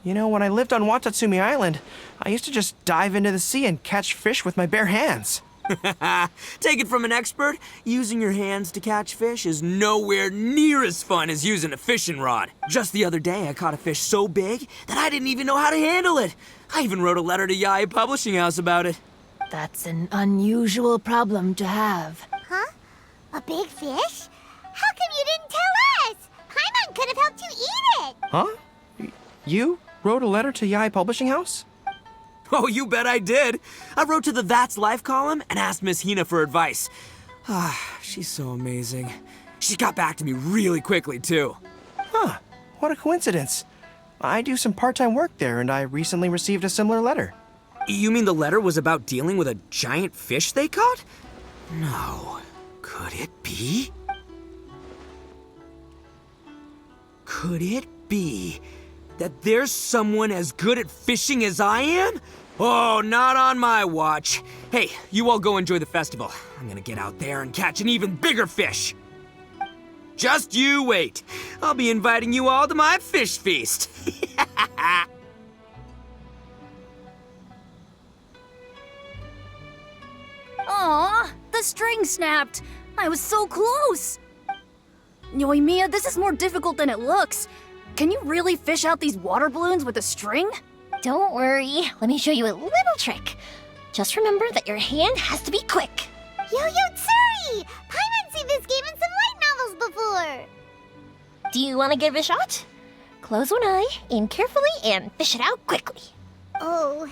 You know, when I lived on Watatsumi Island, I used to just dive into the sea and catch fish with my bare hands. Take it from an expert, using your hands to catch fish is nowhere near as fun as using a fishing rod. Just the other day, I caught a fish so big that I didn't even know how to handle it. I even wrote a letter to Yae Publishing House about it. That's an unusual problem to have. Huh? A big fish? How come you didn't tell us? Paimon could have helped you eat it. Huh? You wrote a letter to Yae Publishing House? Oh, you bet I did. I wrote to the That's Life column and asked Miss Hina for advice. She's so amazing. She got back to me really quickly, too. Huh. What a coincidence. I do some part-time work there, and I recently received a similar letter. You mean the letter was about dealing with a giant fish they caught? No. Could it be? Could it be that there's someone as good at fishing as I am? Oh, not on my watch. Hey, you all go enjoy the festival. I'm gonna get out there and catch an even bigger fish. Just you wait. I'll be inviting you all to my fish feast. Aw, the string snapped. I was so close. Yoimiya, this is more difficult than it looks. Can you really fish out these water balloons with a string? Don't worry. Let me show you a little trick. Just remember that your hand has to be quick. Yo-Yo Tsuri! Paimon's seen this game in some light novels before. Do you want to give it a shot? Close one eye, aim carefully, and fish it out quickly. Oh,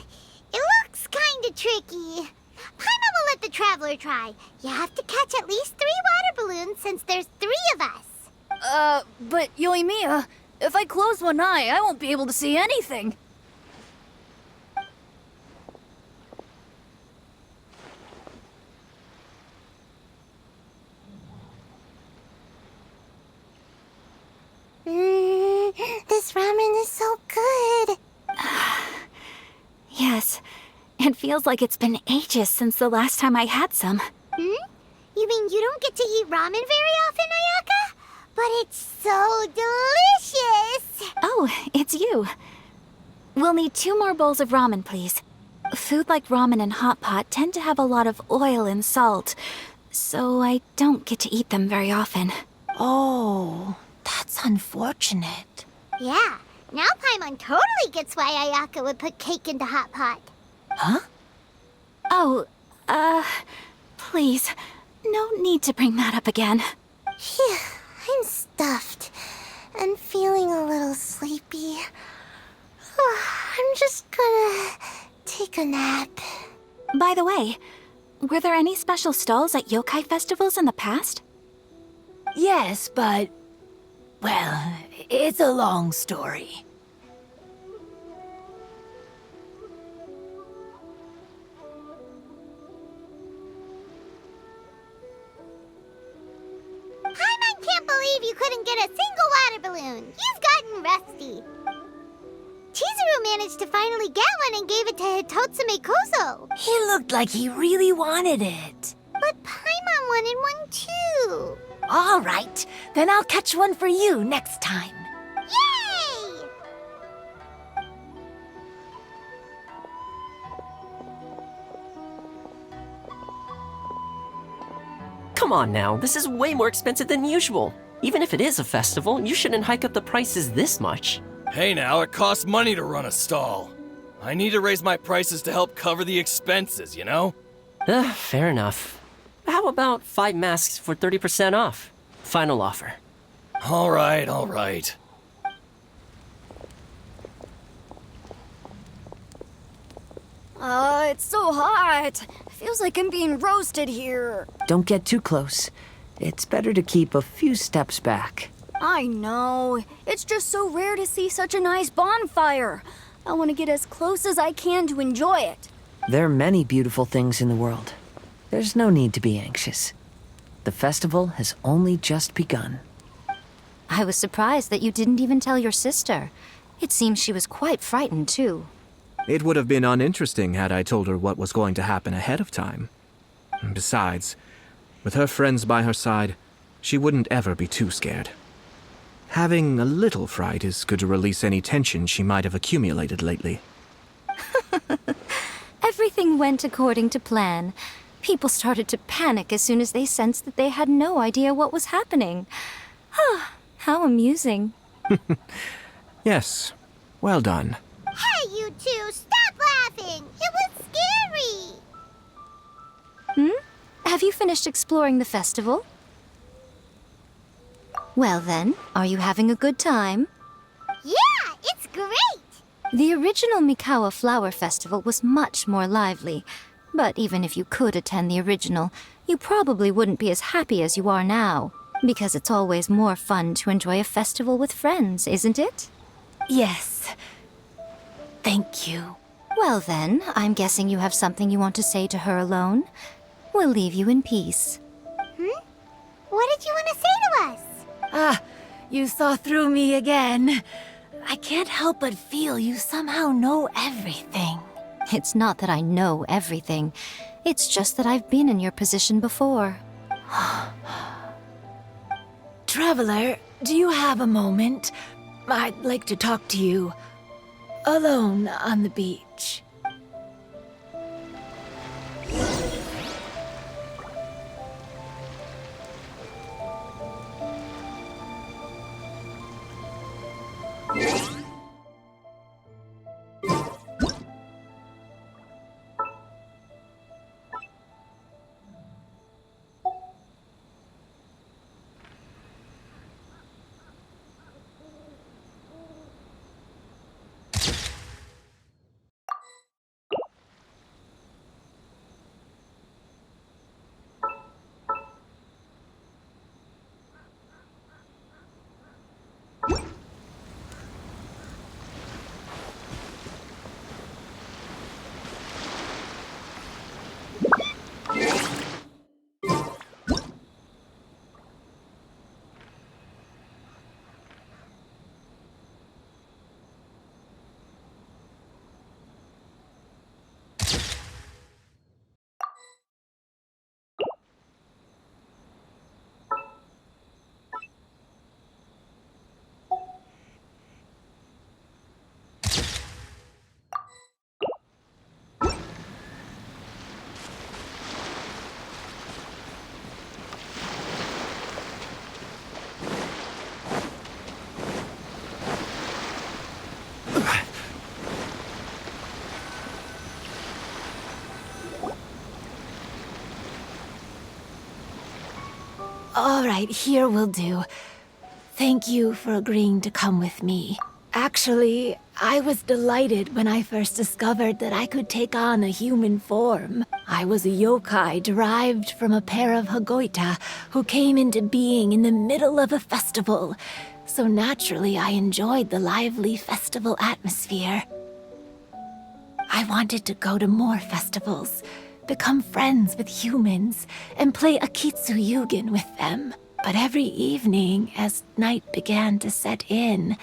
it looks kind of tricky. Paimon will let the traveler try. You have to catch at least 3 water balloons since there's 3 of us. But Yoimiya, if I close one eye, I won't be able to see anything. This ramen is so good. Yes, it feels like it's been ages since the last time I had some. You mean you don't get to eat ramen very often, Ayaka? But it's so delicious! Oh, it's you. We'll need 2 more bowls of ramen, please. Food like ramen and hot pot tend to have a lot of oil and salt, so I don't get to eat them very often. Oh, that's unfortunate. Yeah, now Paimon totally gets why Ayaka would put cake into hot pot. Huh? Oh, please, no need to bring that up again. Phew, I'm stuffed and feeling a little sleepy. I'm just gonna take a nap. By the way, were there any special stalls at yokai festivals in the past? Yes, but... well, it's a long story. Paimon can't believe you couldn't get a single water balloon. You've gotten rusty. Chizuru managed to finally get one and gave it to Hitotsume Kozo. He looked like he really wanted it. But Paimon wanted one too. All right, then I'll catch one for you next time. Yay! Come on now, this is way more expensive than usual. Even if it is a festival, you shouldn't hike up the prices this much. Hey now, it costs money to run a stall. I need to raise my prices to help cover the expenses, you know? Fair enough. How about 5 masks for 30% off? Final offer. All right. It's so hot. Feels like I'm being roasted here. Don't get too close. It's better to keep a few steps back. I know. It's just so rare to see such a nice bonfire. I want to get as close as I can to enjoy it. There are many beautiful things in the world. There's no need to be anxious. The festival has only just begun. I was surprised that you didn't even tell your sister. It seems she was quite frightened, too. It would have been uninteresting had I told her what was going to happen ahead of time. Besides, with her friends by her side, she wouldn't ever be too scared. Having a little fright is good to release any tension she might have accumulated lately. Everything went according to plan. People started to panic as soon as they sensed that they had no idea what was happening. How amusing. Yes, well done. Hey, you two, stop laughing! It was scary! Have you finished exploring the festival? Well then, are you having a good time? Yeah, it's great! The original Mikawa Flower Festival was much more lively, but even if you could attend the original, you probably wouldn't be as happy as you are now, because it's always more fun to enjoy a festival with friends, isn't it? Yes. Thank you. Well then, I'm guessing you have something you want to say to her alone. We'll leave you in peace. What did you want to say to us? Ah, you saw through me again. I can't help but feel you somehow know everything. It's not that I know everything. It's just that I've been in your position before. Traveler, do you have a moment? I'd like to talk to you. Alone on the beach. All right, here will do. Thank you for agreeing to come with me. Actually, I was delighted when I first discovered that I could take on a human form. I was a yokai derived from a pair of Hagoita who came into being in the middle of a festival. So naturally, I enjoyed the lively festival atmosphere. I wanted to go to more festivals, become friends with humans, and play Akitsu Yugen with them. But every evening, as night began to set in,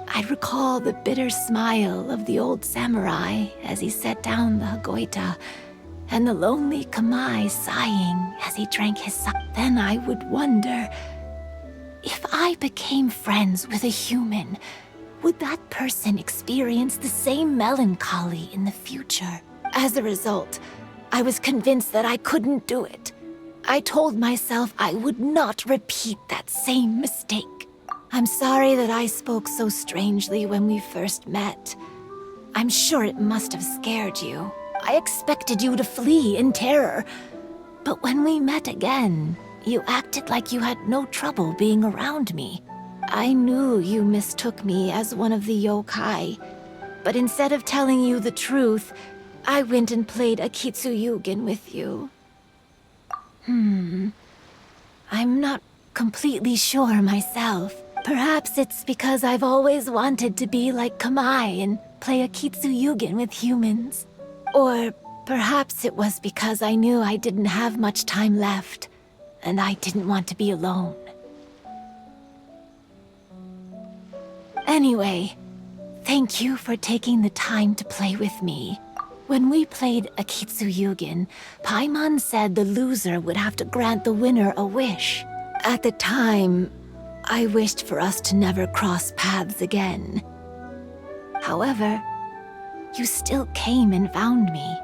I'd recall the bitter smile of the old samurai as he set down the Hagoita, and the lonely Kamai sighing as he drank his sake. Then I would wonder, if I became friends with a human, would that person experience the same melancholy in the future? As a result, I was convinced that I couldn't do it. I told myself I would not repeat that same mistake. I'm sorry that I spoke so strangely when we first met. I'm sure it must have scared you. I expected you to flee in terror. But when we met again, you acted like you had no trouble being around me. I knew you mistook me as one of the yokai. But instead of telling you the truth, I went and played Akitsu Yugen with you. I'm not completely sure myself. Perhaps it's because I've always wanted to be like Kamai and play Akitsu Yugen with humans. Or perhaps it was because I knew I didn't have much time left, and I didn't want to be alone. Anyway, thank you for taking the time to play with me. When we played Akitsu Yugen, Paimon said the loser would have to grant the winner a wish. At the time, I wished for us to never cross paths again. However, you still came and found me,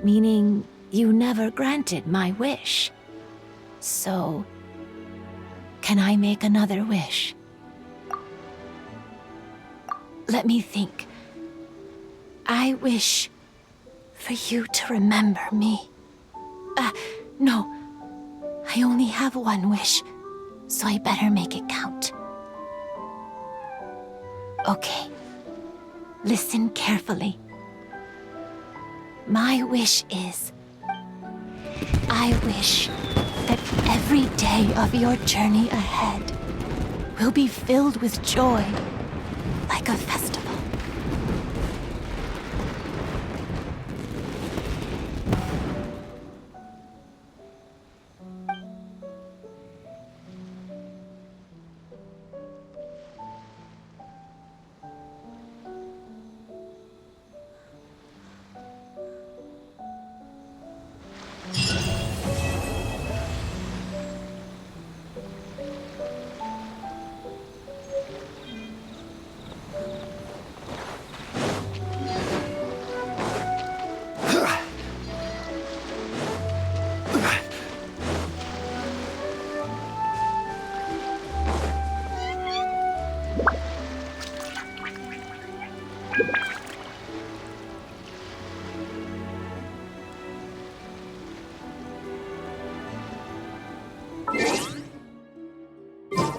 meaning you never granted my wish. So, can I make another wish? Let me think. I wish for you to remember me. No. I only have one wish, so I better make it count. Okay. Listen carefully. My wish is... I wish that every day of your journey ahead will be filled with joy, like a festival.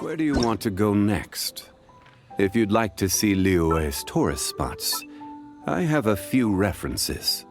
Where do you want to go next? If you'd like to see Liyue's tourist spots, I have a few references.